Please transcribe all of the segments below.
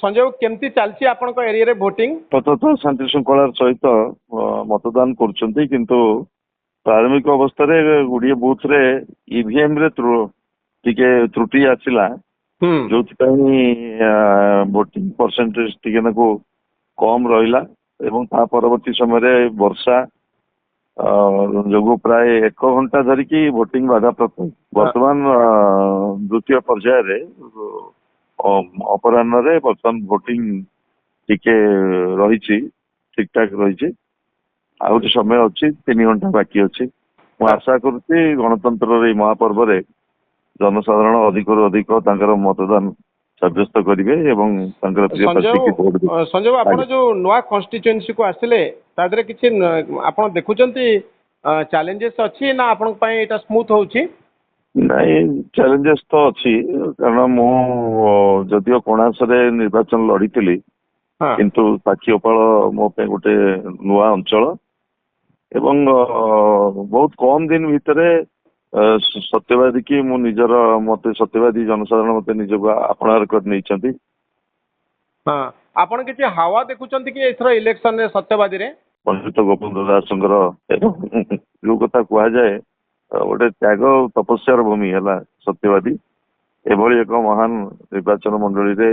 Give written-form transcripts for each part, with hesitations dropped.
संजय बाबू केमती चलची आपनका एरिया रे वोटिंग तो शांति श्रृंखलार सहित मतदान करुछंती किंतु प्रारंभिक अवस्था रे गुडिये बूथ रे ईवीएम रे टिके त्रुटि आसिला जो वोटिंग परसेंटेज टिके नाको कम रहिला एवं ता परवर्ती समय वर्षा जो प्राय 1 घंटा धरिकी वोटिंग बाधाप्राप्त वर्तमान द्वितीय पर्याय अपराह्न बर्तमान वोटिंग टिके रही ठीक ठाक रही आउट समय अच्छी 3 घंटा बाकी अच्छी मु आशा करुच्ची गणतंत्र महापर्व रे जनसाधारण अधिक अधिक मतदान सब्यस्त करेंगे एवं संजय आप जो नुआ कन्स्टिट्युएंसी को आसिले तादरे किछि आपण देखुचंती चैलेंजेस अच्छी ना आपण पई एटा स्मूथ होउची नहीं चैलेंजेस तो अच्छी कारण मु जदियो कोणास निर्वाचन लड़ी किंतु साक्षीपाल मो पे गोटे नुआ अंचल एवं बहुत कम दिन भितर सत्यवादी की मु निजर मते सत्यवादी जनसाधारण मते निजको आपणार कर नहीं हाँ आपण किछि हवा देखुचंती कि एथरो इलेक्शन रे सत्यवादी रे पंडित गोपीनाथ दास जो कथा कह जाए गोटे त्याग तपस्यार भूमि है सत्यवादी एभली एक महान निर्वाचन मंडली रे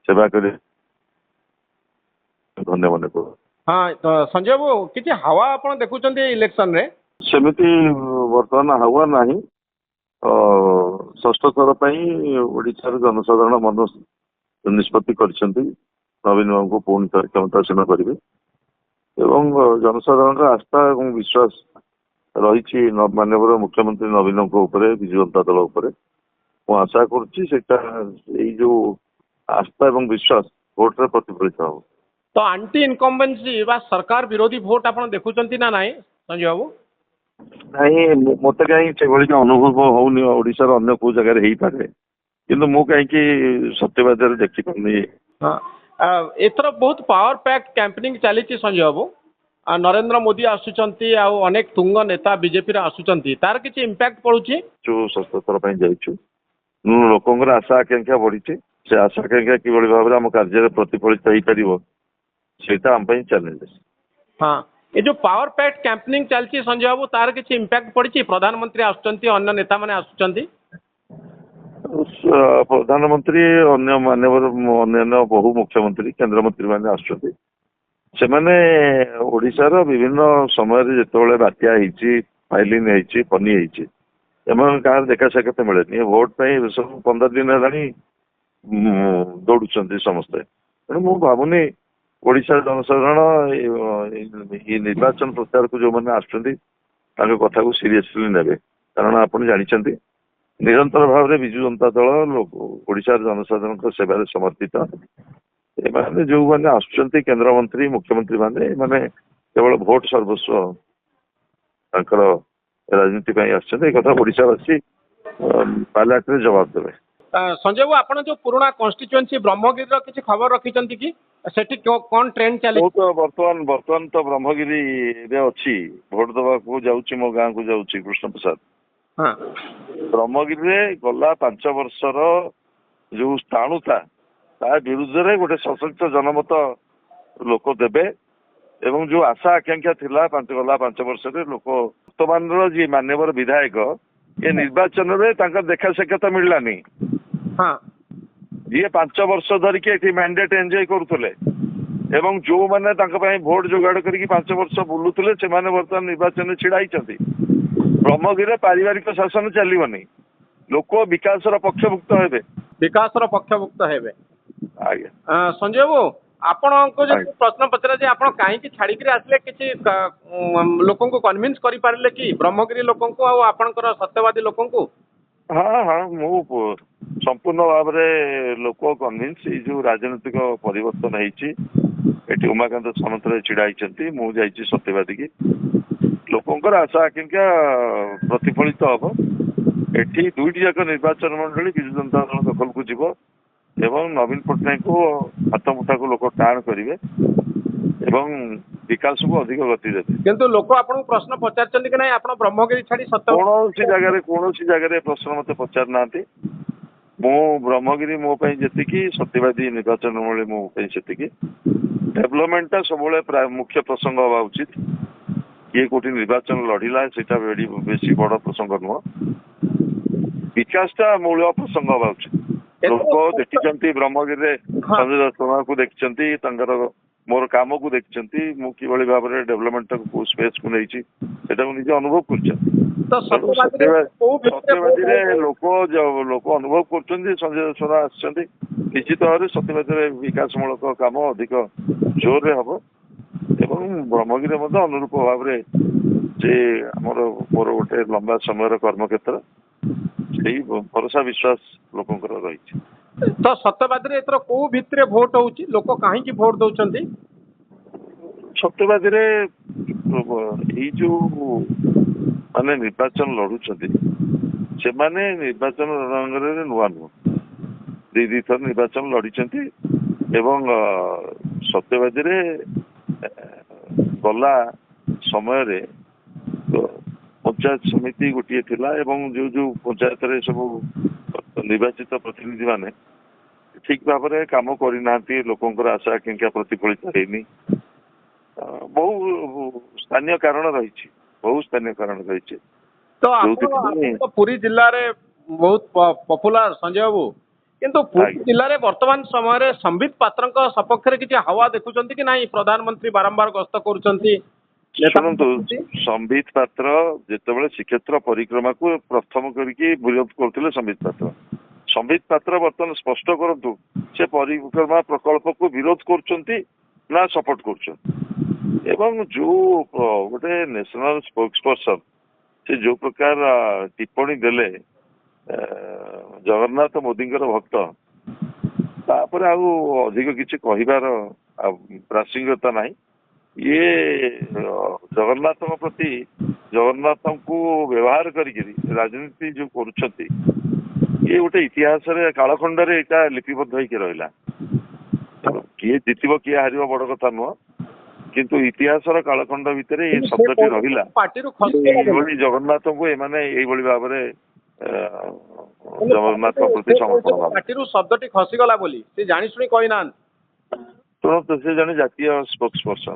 सेवा करे धन्यवाद हाँ तो संजय बाबू किछि हवा आपण देखुचंती इलेक्शन रे सेमिति वर्तमान हवा नहीं षष्ठ थर ओडिशार जनसाधारण मन निष्पत्ति करछंती नवीन बाबू को पुणी थर क्षमतासीन करेंगे एवं जनसाधारण आस्था और विश्वास रही माननीय मुख्यमंत्री नवीन विजु जनता दल मु आशा करुच्ची जो आस्था और विश्वास भोट रे प्रतिफलित हो तो आंटी इनकम्बेंसी बा सरकार विरोधी भोट आपण देखुचंती ना नहीं संजय बाबू नहीं मत कहीं अनुभव होनी ओडिशार अन्य को जगह हो पारे किंतु मु कहीं सत्यवाद देखी पानी हाँ एथर बहुत पावर पैक कैंपेनिंग चली संजय बाबू नरेंद्र मोदी आसुचंती अनेक तुंग नेता बीजेपी आसुचंती तार किछि इंपैक्ट पड़ुची जो षष्ठ थर पई जाइछु लोकंकर आशा आकांक्षा बढ़ी से आशा आकांक्षा किभली भाव आम कार्य प्रतिफलित हो पारिबो सेटा हम पई चैलेंज हाँ ये जो पावर पैक कैंपेनिंग चलती संजय बाबू तार किछि इंपैक्ट पड़ी प्रधानमंत्री आसुचंती अन्य नेता माने आसुचंती प्रधानमंत्री अन्य माननीय बहु मुख्यमंत्री केंद्र मंत्री माने आसुचंती से माने ओडिशार विभिन्न समय जिते बात्या फाइलिंग होती फनी होती कहाँ देखा साक्षात मिले भोट पर सब 15 दिन है दौड़ुंट समस्ते तेणु मु भावुनी ओडिशा जनसाधारण निर्वाचन प्रचार को जो मैंने आसुँच कथा को सीरियसली नेबे कारण आप जानते निरंतर भाव में विजु जनता दल ओडिशा जनसाधारण सेवा समर्पित एमाने जो मैंने आसुँच केंद्र मंत्री मुख्यमंत्री माने केवल भोट सर्वस्व राजनीति आसुँच कथा ओडिशावासी पार्लियामेंट रे जवाब देवे संजय बाबू आपण जो पुराना कन्स्टिट्युएंसी ब्रह्मगिरी किसी खबर रखिचंती कि सेठी कौन ट्रेंड चले तो वर्तमान तो ब्रह्मगिरी रे अच्छी भोट दवा को जाउची मो गाँ को जाउची कृष्ण प्रसाद हाँ ब्रह्मगिरी रे गला 5 वर्षर जो स्थाणु था ता विरुद्ध रे गोटे सशक्त जनमत लोक देबे एवं जो आशा आकांक्षा थिला गला 5 वर्ष रे लोक वर्तमान जी मान्यवर विधायक ये निर्वाचन रे तांका देखा साक्षात मिललानी हाँ जी 5 वर्ष धरिकी एठी मैंडेट एंजॉय करुले एवं जो मैंने भोट जोगाड़ करके 5 वर्ष बुलुले से बर्तमान निर्वाचन छिड़ा ब्रह्मगिरी पारिवारिक शासन चलनी लोक विकास पक्षभुक्त हेबे विकास पक्षभुक्त हेबे आज्ञा संजय बाबू आपण को जो प्रश्न पचरा जे आपण काहे की छाड़ी के आसले किछि लोकन को कन्विंस करि पारले कि ब्रह्मगिरी लोकन को आ आपनकर सत्यवादी लोकन को हाँ हाँ मु संपूर्ण भाव में लोक कन्विंस जो राजनीतिक परिवर्तन होती उमाकांत सामंत छिड़ा मु जाइए सत्यवादी की लोकंर आशा आकांक्षा प्रतिफलित हम एटी 2टी जाक निर्वाचन मंडली विजु जनता दल दखल को जीव एवं नवीन पट्टनायक को हाथमुठा को लोक टाण करेंगे एवं विकास को अधिक गति देते किंतु लोक आपन प्रश्न पचार कि नहीं आप ब्रह्मगिरी छाड़ी सत्य कौन जगह प्रश्न मत पचार ना ମୁଁ ବ୍ରହ୍ମଗିରି ମୋ ପାଇଁ ଯେତିକି, ସତ୍ୟବାଦୀ ନିର୍ବାଚନ ମଣ୍ଡଳୀ ମୋ ପାଇଁ ସେତିକି। ଡେଭଲପମେଣ୍ଟଟା ସବୁବେଳେ ପ୍ରାୟ ମୁଖ୍ୟ ପ୍ରସଙ୍ଗ ହବା ଉଚିତ। କିଏ କୋଉଠି ନିର୍ବାଚନ ଲଢିଲା ସେଇଟା ବେଶୀ ବଡ ପ୍ରସଙ୍ଗ ନୁହଁ। ବିକାଶଟା ମୂଳ ପ୍ରସଙ୍ଗ ହବା ଉଚିତ। ଲୋକ ଦେଖିଛନ୍ତି ବ୍ରହ୍ମଗିରିରେ ସଞ୍ଜୟ ଶର୍ମାକୁ ଦେଖିଛନ୍ତି, ତାଙ୍କର ମୋର କାମକୁ ଦେଖିଛନ୍ତି, ମୁଁ କିଭଳି ଭାବରେ ଡେଭଲପମେଣ୍ଟ କୋଉ ସ୍ପେସକୁ ନେଇଛି ସେଟାକୁ ନିଜେ ଅନୁଭବ କରିଛନ୍ତି। ସତ୍ୟବାଦୀରେ ଲୋକ ଅନୁଭବ କରୁଛନ୍ତି ସଞ୍ଜୟ ଶର୍ମା ଆସିଛନ୍ତି। ନିଶ୍ଚିତ ଭାବରେ ସତ୍ୟବାଦୀରେ ବିକାଶ ମୂଳକ କାମ ଅଧିକ ଜୋରରେ ହବ ଏବଂ ବ୍ରହ୍ମଗିରିରେ ମଧ୍ୟ ଅନୁରୂପ ଭାବରେ ଯେ ମୋର ଗୋଟେ ଲମ୍ବା ସମୟର କର୍ମକ୍ଷେତ୍ର, ସେଇ ଭରସା ବିଶ୍ୱାସ ଲୋକଙ୍କର ରହିଛି। ତ ସତ୍ୟବାଦୀରେ ଏଥର କୋଉ ଭିତ୍ତିରେ ଭୋଟ ହଉଛି, ଲୋକ କାହିଁକି ଭୋଟ ଦଉଛନ୍ତି? ସତ୍ୟବାଦୀରେ ଏଇ ଯୋଉ ମାନେ ନିର୍ବାଚନ ଲଢୁଛନ୍ତି ସେମାନେ ନିର୍ବାଚନ ରଣରେ ନୂଆ ନୁହଁ, ଦି ଥର ନିର୍ବାଚନ ଲଢିଛନ୍ତି ଏବଂ ସତ୍ୟବାଦୀରେ ଗଲା ସମୟରେ ପଞ୍ଚାୟତ ସମିତି ଗୋଟିଏ ଥିଲା ଏବଂ ଯୋଉ ପଞ୍ଚାୟତରେ ସବୁ ନିର୍ବାଚିତ ପ୍ରତିନିଧି ମାନେ ଠିକ ଭାବରେ କାମ କରିନାହାନ୍ତି, ଲୋକଙ୍କର ଆଶା ଆକାଂକ୍ଷା ପ୍ରତିଫଳିତ ହେଇନି। ବହୁ ସ୍ଥାନୀୟ କାରଣ ରହିଛି, ତ ଆପଣ ପୁରୀ ଜିଲ୍ଲାରେ ବହୁତ ପପୁଲାର ସଞ୍ଜୟ ବାବୁ, କିନ୍ତୁ ପୁରୀ ଜିଲ୍ଲାରେ ବର୍ତ୍ତମାନ ସମୟରେ ସମ୍ବିତ ପାତ୍ରଙ୍କ ସପକ୍ଷରେ କିଛି ହାୱା ଦେଖୁଛନ୍ତି କି ନାହିଁ? ପ୍ରଧାନମନ୍ତ୍ରୀ ବାରମ୍ବାର ଗସ୍ତ କରୁଛନ୍ତି। ଶୁଣନ୍ତୁ, ସମ୍ବିତ ପାତ୍ର ଯେତେବେଳେ ଶ୍ରୀକ୍ଷେତ୍ର ପରିକ୍ରମାକୁ ପ୍ରଥମ କରିକି ବିରୋଧ କରୁଥିଲେ ସମ୍ବିତ ପାତ୍ର ବର୍ତ୍ତମାନ ସ୍ପଷ୍ଟ କରନ୍ତୁ, ସେ ପରିକ୍ରମା ପ୍ରକଳ୍ପକୁ ବିରୋଧ କରୁଛନ୍ତି ନା ସପୋର୍ଟ କରୁଛନ୍ତି? ଏବଂ ଯୋଉ ଗୋଟେ ନ୍ୟାସନାଲ ସ୍ପୋକ୍ସ ପର୍ସନ ସେ ଯୋଉ ପ୍ରକାର ଟିପ୍ପଣୀ ଦେଲେ ଜଗନ୍ନାଥ ମୋଦିଙ୍କର ଭକ୍ତ, ତାପରେ ଆଉ ଅଧିକ କିଛି କହିବାର ପ୍ରାସଙ୍ଗିକତା ନାହିଁ। ଇଏ ଜଗନ୍ନାଥଙ୍କ ପ୍ରତି, ଜଗନ୍ନାଥଙ୍କୁ ବ୍ୟବହାର କରିକି ରାଜନୀତି ଯୋଉ କରୁଛନ୍ତି, ଇଏ ଗୋଟେ ଇତିହାସରେ କାଳଖଣ୍ଡରେ ଏଇଟା ଲିପିବଦ୍ଧ ହେଇକି ରହିଲା। କିଏ ଜିତିବ କିଏ ହାରିବ ବଡ କଥା ନୁହଁ, କିନ୍ତୁ ଇତିହାସର କାଳଖଣ୍ଡ ଭିତରେ ଏଇ ଶବ୍ଦଟି ରହିଲା। ଏଇଭଳି ଜଗନ୍ନାଥଙ୍କୁ ଏମାନେ ଏଇଭଳି ଭାବରେ ଜଗନ୍ନାଥଙ୍କ ପ୍ରତି ସମର୍ପଣ ପାଟିରୁ ଶବ୍ଦଟି ଖସିଗଲା ବୋଲି ସେ ଜାଣି ଶୁଣି କହିନାହାନ୍ତି। ଶୁଣନ୍ତୁ, ସେ ଜଣେ ଜାତୀୟ ସ୍ପୋକ୍ସ ପର୍ସନ,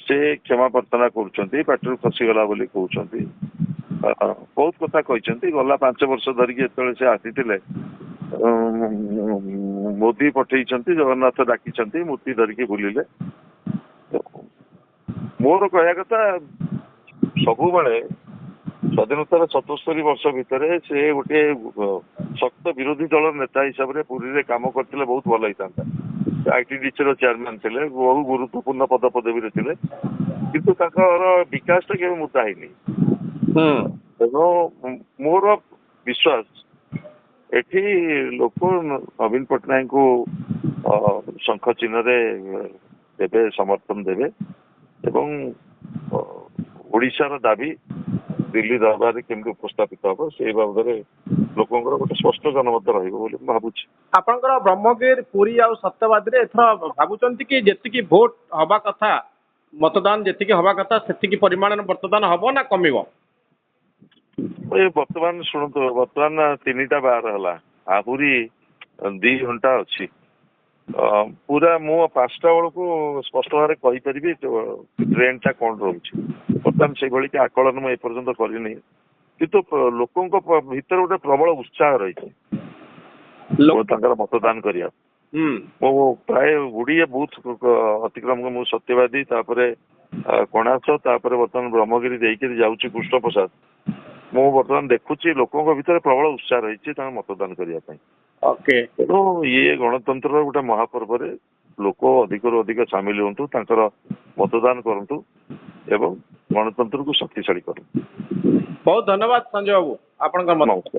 ସେ କ୍ଷମା ପ୍ରାର୍ଥନା କରୁଛନ୍ତି, ପାଟିରୁ ଖସିଗଲା ବୋଲି କହୁଛନ୍ତି। ବହୁତ କଥା କହିଛନ୍ତି। ଗଲା 5 ବର୍ଷ ଧରିକି ଯେତେବେଳେ ସେ ଆସିଥିଲେ, ମୋଦି ପଠେଇଛନ୍ତି, ଜଗନ୍ନାଥ ଡାକିଛନ୍ତି, ମୂର୍ତ୍ତି ଧରିକି ବୁଲିଲେ। ମୋର କହିବା କଥା, ସବୁବେଳେ ସ୍ୱାଧୀନତାର 77 ବର୍ଷ ଭିତରେ ସେ ଗୋଟେ ଶକ୍ତ ବିରୋଧୀ ଦଳର ନେତା ହିସାବରେ ପୁରୀରେ କାମ କରିଥିଲେ ବହୁତ ଭଲ ହେଇଥାନ୍ତା। ଆଇଟିଡିସିର ଚେୟାରମ୍ୟାନ ଥିଲେ, ବହୁ ଗୁରୁତ୍ୱପୂର୍ଣ୍ଣ ପଦପଦବୀରେ ଥିଲେ, କିନ୍ତୁ ତାଙ୍କର ବିକାଶଟା କେବେ ମୁଦ୍ଦା ହେଇନି। ତେଣୁ ମୋର ବିଶ୍ୱାସ ଏଠି ଲୋକ ନବୀନ ପଟ୍ଟନାୟକଙ୍କୁ ଶଙ୍ଖ ଚିହ୍ନରେ ଦେବେ, ସମର୍ଥନ ଦେବେ ଏବଂ ଓଡ଼ିଶାର ଦାବି ଦିଲ୍ଲୀ ଦରବାରରେ କେମିତି ଉପସ୍ଥାପିତ ହବ ସେଇ ବାବଦରେ ଲୋକଙ୍କର ଗୋଟେ ସ୍ପଷ୍ଟ ଜନମତ ରହିବ ବୋଲି ମୁଁ ଭାବୁଛି। ଆପଣଙ୍କର ବ୍ରହ୍ମଗିରି, ପୁରୀ ଆଉ ସତ୍ୟବାଦୀରେ ଏଥର ଭାବୁଛନ୍ତି କି ଯେତିକି ଭୋଟ ହବା କଥା, ମତଦାନ ଯେତିକି ହବା କଥା ସେତିକି ପରିମାଣରେ ମତଦାନ ହବ ନା କମିବ? ବର୍ତ୍ତମାନ ଶୁଣନ୍ତୁ, ବର୍ତ୍ତମାନ 3ଟା ବାର ହେଲା, ଆହୁରି 2 ଘଣ୍ଟା ଅଛି। ପୁରା ମୁଁ 5ଟା ବେଳକୁ ସ୍ପଷ୍ଟ ଭାବରେ କହିପାରିବି ଟ୍ରେଣ୍ଡଟା କ'ଣ ରହୁଛି। ବର୍ତ୍ତମାନ ସେଇଭଳି କି ଆକଳନ ମୁଁ ଏପର୍ଯ୍ୟନ୍ତ କରିନି, କିନ୍ତୁ ଲୋକଙ୍କ ଭିତରେ ଗୋଟେ ପ୍ରବଳ ଉତ୍ସାହ ରହିଛି ତାଙ୍କର ମତଦାନ କରିବା। ମୁଁ ପ୍ରାୟ ଗୁଡ଼ିଏ ବୁଥ ଅତିକ୍ରମ, ମୁଁ ସତ୍ୟବାଦୀ, ତାପରେ କଣାସ, ତାପରେ ବର୍ତ୍ତମାନ ବ୍ରହ୍ମଗିରି ଦେଇକିରି ଯାଉଛି କୃଷ୍ଣପ୍ରସାଦ। ମୁଁ ବର୍ତ୍ତମାନ ଦେଖୁଛି ଲୋକଙ୍କ ଭିତରେ ପ୍ରବଳ ଉତ୍ସାହ ରହିଛି ତାଙ୍କ ମତଦାନ କରିବା ପାଇଁ। ତେଣୁ ଇଏ ଗଣତନ୍ତ୍ରର ଗୋଟେ ମହାପର୍ବରେ ଲୋକ ଅଧିକରୁ ଅଧିକ ସାମିଲ ହୁଅନ୍ତୁ, ତାଙ୍କର ମତଦାନ କରନ୍ତୁ ଏବଂ ଗଣତନ୍ତ୍ରକୁ ଶକ୍ତିଶାଳୀ କରନ୍ତୁ। ବହୁତ ଧନ୍ୟବାଦ ସଞ୍ଜୟ ବାବୁ, ଆପଣଙ୍କର ମତ।